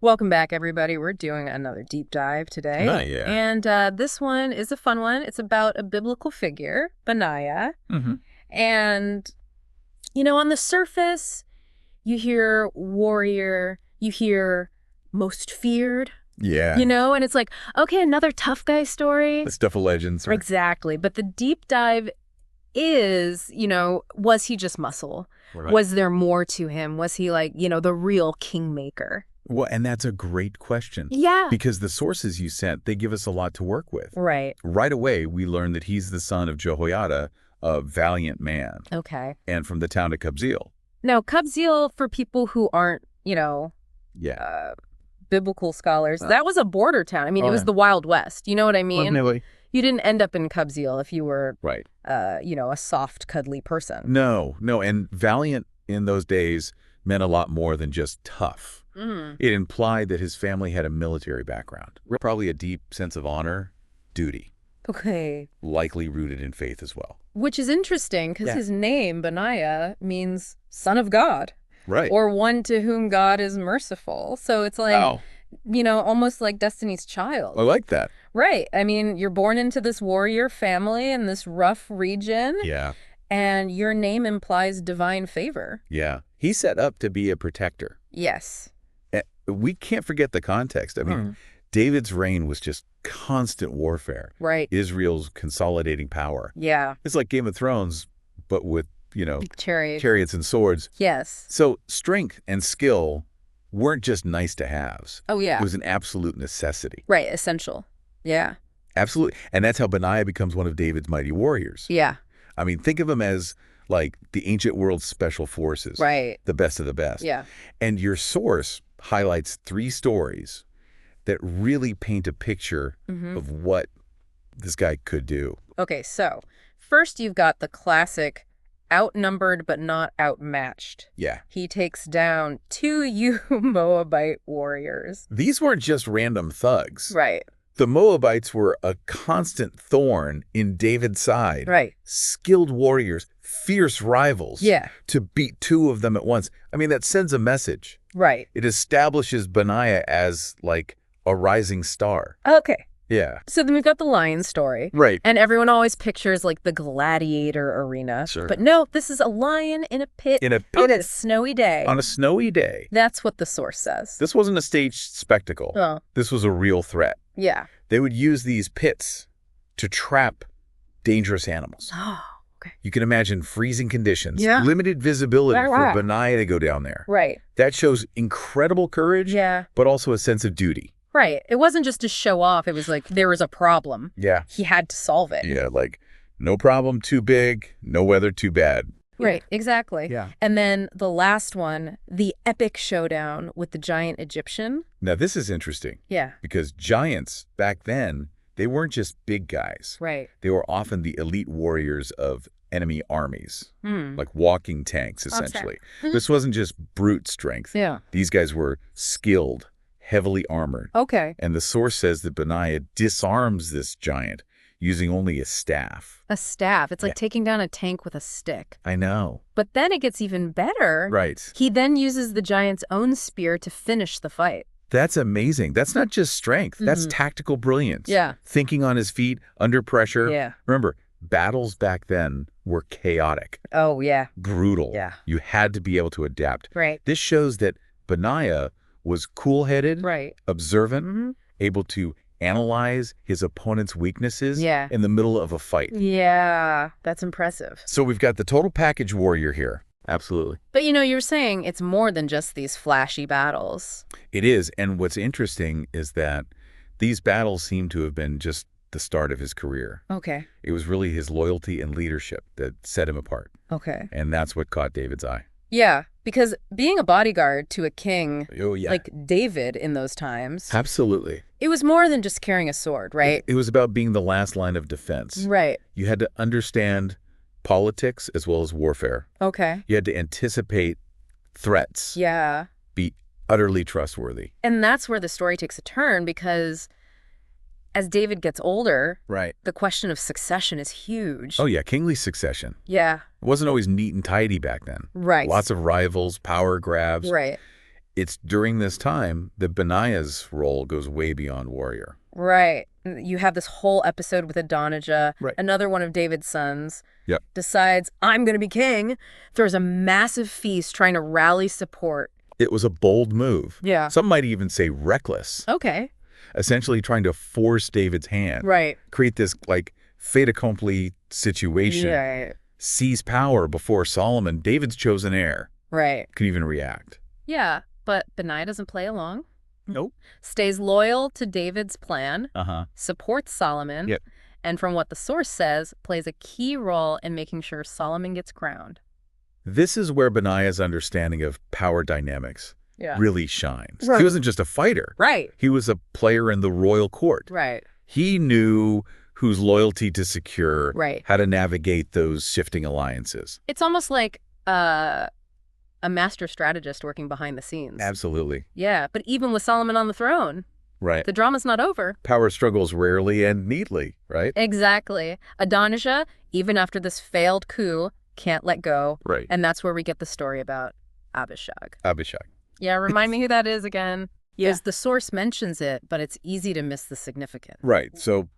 Welcome back, everybody. We're doing another deep dive today. Oh, yeah. And this one is a fun one. It's about a biblical figure, Benaiah. Mm-hmm. And, on the surface, you hear warrior, you hear most feared, Yeah. and it's like, okay, another tough guy story. The stuff of legends. Or... Exactly. But the deep dive is, was he just muscle? Right. Was there more to him? Was he like, the real kingmaker? Well, and that's a great question. Yeah. Because the sources you sent, they give us a lot to work with. Right. Right away, we learn that he's the son of Jehoiada, a valiant man. Okay. And from the town of Kabzeel. Now, Kabzeel, for people who aren't, biblical scholars, that was a border town. I mean, it was the Wild West. You know what I mean? Definitely. You didn't end up in Kabzeel if you were, right. A soft, cuddly person. No. And valiant in those days meant a lot more than just tough. It implied that his family had a military background, probably a deep sense of honor, duty. Okay. Likely rooted in faith as well. Which is interesting because his name, Benaiah, means son of God. Right. Or one to whom God is merciful. So it's like, almost like Destiny's Child. I like that. Right. I mean, you're born into this warrior family in this rough region. Yeah. And your name implies divine favor. Yeah. He's set up to be a protector. Yes. We can't forget the context. I mean, David's reign was just constant warfare. Right. Israel's consolidating power. Yeah. It's like Game of Thrones, but with, chariots and swords. Yes. So strength and skill weren't just nice to haves. Oh, yeah. It was an absolute necessity. Right. Essential. Yeah. Absolutely. And that's how Benaiah becomes one of David's mighty warriors. Yeah. I mean, think of him as like the ancient world's special forces. Right. The best of the best. Yeah. And your source highlights 3 stories that really paint a picture of what this guy could do. Okay, so first you've got the classic outnumbered but not outmatched. Yeah. He takes down 2 Moabite warriors. These weren't just random thugs. Right. The Moabites were a constant thorn in David's side. Right. Skilled warriors, fierce rivals. Yeah. To beat 2 of them at once. I mean, that sends a message. Right. It establishes Benaiah as, like, a rising star. Okay. Yeah. So then we've got the lion story. Right. And everyone always pictures, like, the gladiator arena. Sure. But no, this is a lion in a pit. In a pit. On a snowy day. On a snowy day. That's what the source says. This wasn't a staged spectacle. Oh. This was a real threat. Yeah. They would use these pits to trap dangerous animals. Oh, okay. You can imagine freezing conditions, Yeah. limited visibility Right. for Benaiah to go down there. Right. That shows incredible courage, Yeah. but also a sense of duty. Right. It wasn't just to show off. It was like there was a problem. Yeah. He had to solve it. Yeah, like no problem too big, no weather too bad. Right. Exactly. Yeah. And then the last one, the epic showdown with the giant Egyptian. Now, this is interesting Yeah. because giants back then, they weren't just big guys. Right. They were often the elite warriors of enemy armies, Hmm. like walking tanks, essentially. This wasn't just brute strength. Yeah. These guys were skilled, heavily armored. Okay. And the source says that Benaiah disarms this giant using only a staff. A staff. It's like taking down a tank with a stick. I know. But then it gets even better. Right. He then uses the giant's own spear to finish the fight. That's amazing. That's not just strength. That's tactical brilliance. Yeah. Thinking on his feet, under pressure. Yeah. Remember, battles back then were chaotic, Oh, yeah. brutal. Yeah. You had to be able to adapt. Right. This shows that Benaiah was cool-headed, Right. observant, able to analyze his opponent's weaknesses in the middle of a fight. Yeah. That's impressive. So we've got the total package warrior here. Absolutely. But you're saying it's more than just these flashy battles. It is. And what's interesting is that these battles seem to have been just the start of his career. Okay. It was really his loyalty and leadership that set him apart. Okay. And that's what caught David's eye. Yeah, because being a bodyguard to a king Oh, yeah. like David in those times, Absolutely. it was more than just carrying a sword, right? It was about being the last line of defense. Right. You had to understand politics as well as warfare. Okay. You had to anticipate threats. Yeah. Be utterly trustworthy. And that's where the story takes a turn because as David gets older, Right. the question of succession is huge. Oh, yeah. Kingly succession. Yeah. It wasn't always neat and tidy back then. Right. Lots of rivals, power grabs. Right. It's during this time that Benaiah's role goes way beyond warrior. Right. You have this whole episode with Adonijah, Right. another one of David's sons, Yep. decides, I'm going to be king, throws a massive feast trying to rally support. It was a bold move. Yeah. Some might even say reckless. Okay. Essentially trying to force David's hand. Right. Create this, like, fait accompli situation. Yeah. Seize power before Solomon, David's chosen heir, Right. could even react. Yeah, but Benaiah doesn't play along. Nope. Stays loyal to David's plan, Uh-huh. supports Solomon, Yep. and from what the source says, plays a key role in making sure Solomon gets crowned. This is where Benaiah's understanding of power dynamics really shines. Right. He wasn't just a fighter. Right. He was a player in the royal court. Right. He knew whose loyalty to secure, Right. how to navigate those shifting alliances. It's almost like a master strategist working behind the scenes. Absolutely. Yeah, but even with Solomon on the throne, Right. the drama's not over. Power struggles rarely and neatly, right? Exactly. Adonijah, even after this failed coup, can't let go. Right. And that's where we get the story about Abishag. Abishag. Yeah, remind me who that is again. Yeah. Because the source mentions it, but it's easy to miss the significance. Right. So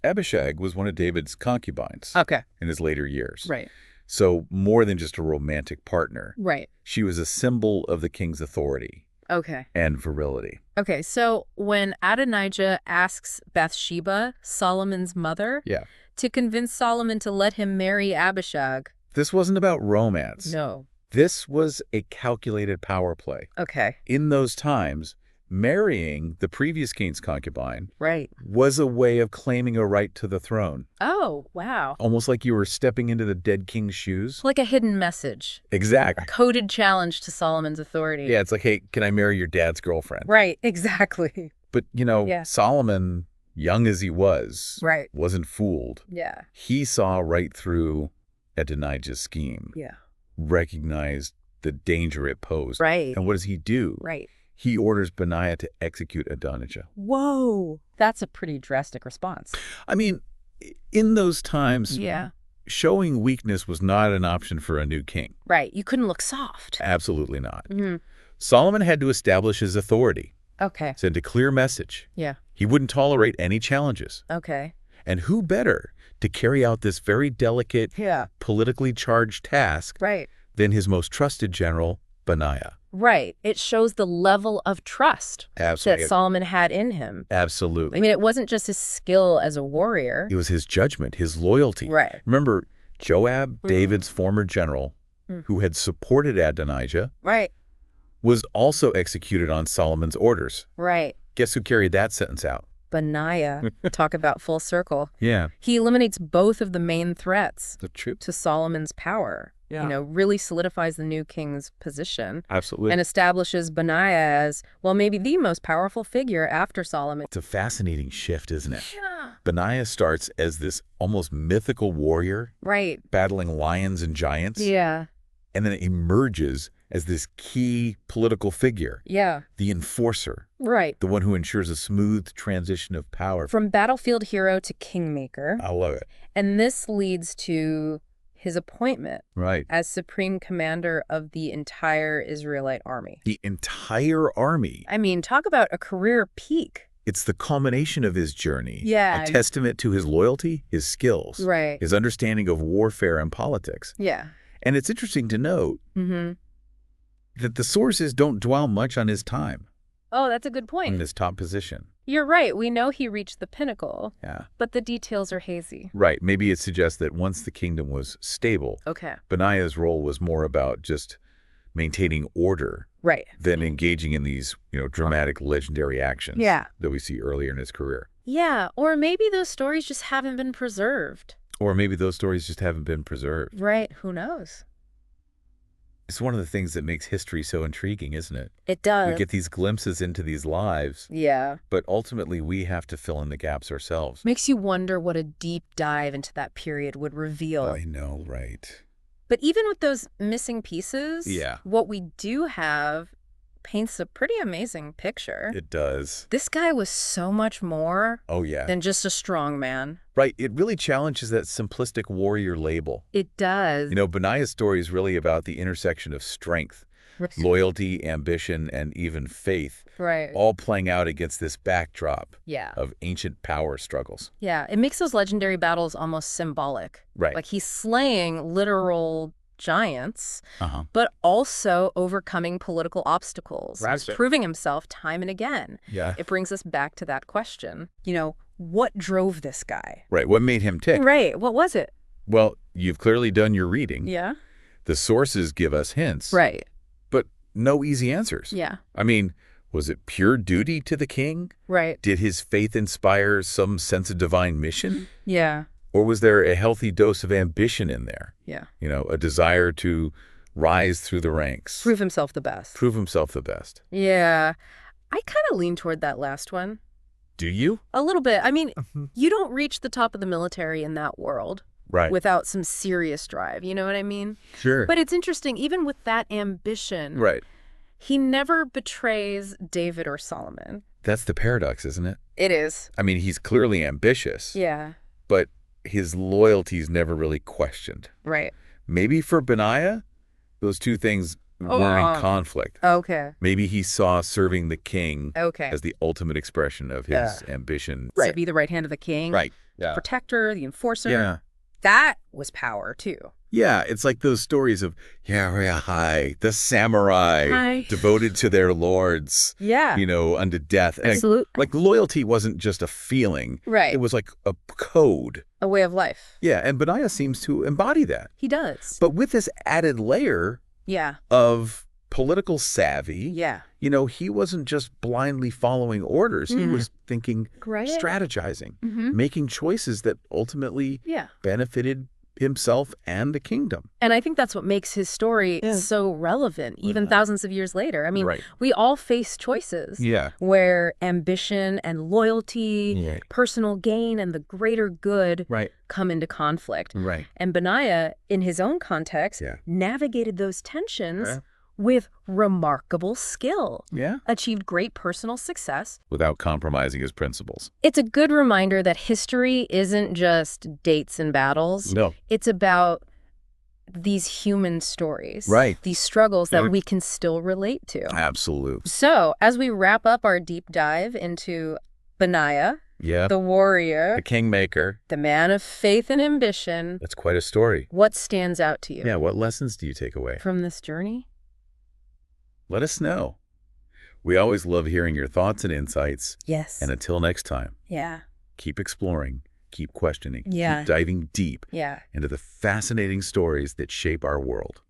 Abishag was one of David's concubines Okay. in his later years. Right. So more than just a romantic partner, Right. she was a symbol of the king's authority Okay. and virility. Okay, so when Adonijah asks Bathsheba, Solomon's mother, Yeah. to convince Solomon to let him marry Abishag. This wasn't about romance. No. This was a calculated power play. Okay. In those times, marrying the previous king's concubine Right. was a way of claiming a right to the throne. Oh, wow. Almost like you were stepping into the dead king's shoes. Like a hidden message. Exactly. Coded challenge to Solomon's authority. Yeah, it's like, hey, can I marry your dad's girlfriend? Right, exactly. But, Yeah. Solomon, young as he was, Right. wasn't fooled. Yeah. He saw right through Adonijah's scheme, Yeah. recognized the danger it posed. Right. And what does he do? Right. He orders Benaiah to execute Adonijah. Whoa. That's a pretty drastic response. I mean, in those times, Yeah. showing weakness was not an option for a new king. Right. You couldn't look soft. Absolutely not. Mm-hmm. Solomon had to establish his authority, Okay. send a clear message. Yeah. He wouldn't tolerate any challenges. Okay. And who better to carry out this very delicate, Yeah. politically charged task Right. than his most trusted general, Benaiah? Right. It shows the level of trust Absolutely. that Solomon had in him. Absolutely. I mean, it wasn't just his skill as a warrior. It was his judgment, his loyalty. Right. Remember, Joab, David's former general, who had supported Adonijah, Right. was also executed on Solomon's orders. Right. Guess who carried that sentence out? Benaiah. Talk about full circle. Yeah. He eliminates both of the main threats The truth. to Solomon's power. Yeah. Really solidifies the new king's position Absolutely. and establishes Benaiah as, well, maybe the most powerful figure after Solomon. It's a fascinating shift, isn't it? Yeah. Benaiah starts as this almost mythical warrior Right. battling lions and giants, Yeah. and then emerges as this key political figure, Yeah. the enforcer, Right. the one who ensures a smooth transition of power. From battlefield hero to kingmaker. I love it. And this leads to his appointment Right. as supreme commander of the entire Israelite army. The entire army. I mean, talk about a career peak. It's the culmination of his journey. Yeah. A testament to his loyalty, his skills, Right. his understanding of warfare and politics. Yeah. And it's interesting to note Mm-hmm. that the sources don't dwell much on his time Oh, that's a good point. in his top position. You're right. We know he reached the pinnacle, Yeah. but the details are hazy. Right. Maybe it suggests that once the kingdom was stable, Okay. Benaiah's role was more about just maintaining order Right. than engaging in these, dramatic, legendary actions Yeah. that we see earlier in his career. Yeah. Or maybe those stories just haven't been preserved. Or maybe those stories just haven't been preserved. Right. Who knows? It's one of the things that makes history so intriguing, isn't it? It does. We get these glimpses into these lives, Yeah. but ultimately we have to fill in the gaps ourselves. Makes you wonder what a deep dive into that period would reveal. I know, right? But even with those missing pieces, Yeah. what we do have paints a pretty amazing picture. It does. This guy was so much more Oh, yeah. than just a strong man. Right. It really challenges that simplistic warrior label. It does. Benaiah's story is really about the intersection of strength, loyalty, ambition, and even faith, Right. all playing out against this backdrop Yeah. of ancient power struggles. Yeah. It makes those legendary battles almost symbolic. Right. Like he's slaying literal giants, Uh-huh. but also overcoming political obstacles, Right. proving himself time and again. Yeah. It brings us back to that question, what drove this guy? Right. What made him tick? Right. What was it? Well, you've clearly done your reading. Yeah. The sources give us hints. Right. But no easy answers. Yeah. I mean, was it pure duty to the king? Right. Did his faith inspire some sense of divine mission? Yeah. Or was there a healthy dose of ambition in there? Yeah. A desire to rise through the ranks. Prove himself the best. Prove himself the best. Yeah. I kind of lean toward that last one. Do you? A little bit. I mean, you don't reach the top of the military in that world Right. without some serious drive. You know what I mean? Sure. But it's interesting, even with that ambition, Right. he never betrays David or Solomon. That's the paradox, isn't it? It is. I mean, he's clearly ambitious, Yeah. but his loyalty's never really questioned. Right. Maybe for Benaiah, those two things were in conflict. Okay. Maybe he saw serving the king Okay. as the ultimate expression of his ambition. To be the right hand of the king. Right. Yeah. Protector, the enforcer. Yeah. That was power, too. Yeah, it's like those stories of, the samurai devoted to their lords, Yeah. unto death. And Absolutely. like loyalty wasn't just a feeling. Right. It was like a code. A way of life. Yeah, and Benaiah seems to embody that. He does. But with this added layer Yeah. of political savvy, Yeah. he wasn't just blindly following orders. He was thinking, Right. strategizing, Mm-hmm. making choices that ultimately Yeah. benefited himself and the kingdom. And I think that's what makes his story so relevant, even thousands of years later. I mean, Right. we all face choices Yeah. where ambition and loyalty, Yeah. personal gain, and the greater good Right. come into conflict. Right. And Benaiah, in his own context, Yeah. navigated those tensions Yeah. with remarkable skill, Yeah. achieved great personal success. Without compromising his principles. It's a good reminder that history isn't just dates and battles. No. It's about these human stories. Right. These struggles that we can still relate to. Absolute. So, as we wrap up our deep dive into Benaiah, Yeah. the warrior, The kingmaker. the man of faith and ambition, That's quite a story. what stands out to you Yeah. What lessons do you take away? from this journey? Let us know. We always love hearing your thoughts and insights. Yes. And until next time, Yeah. keep exploring, keep questioning, Yeah. keep diving deep Yeah. into the fascinating stories that shape our world.